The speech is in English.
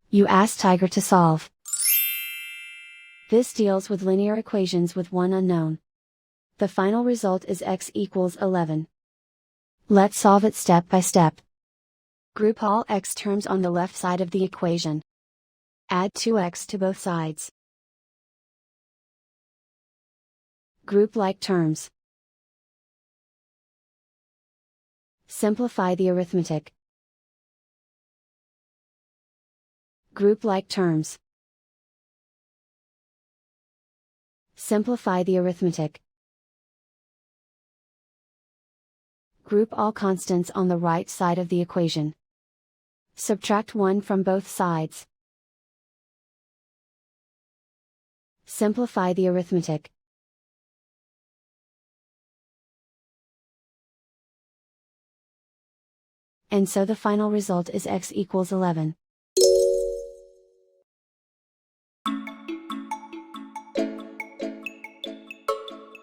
You ask Tiger to solve. This deals with linear equations with one unknown. The final result is x equals 11. Let's solve it step by step. Group all x terms on the left side of the equation. Add 2x to both sides. Group like terms. Simplify the arithmetic. Group like terms. Simplify the arithmetic. Group all constants on the right side of the equation. Subtract 1 from both sides. Simplify the arithmetic. And so the final result is x equals 11.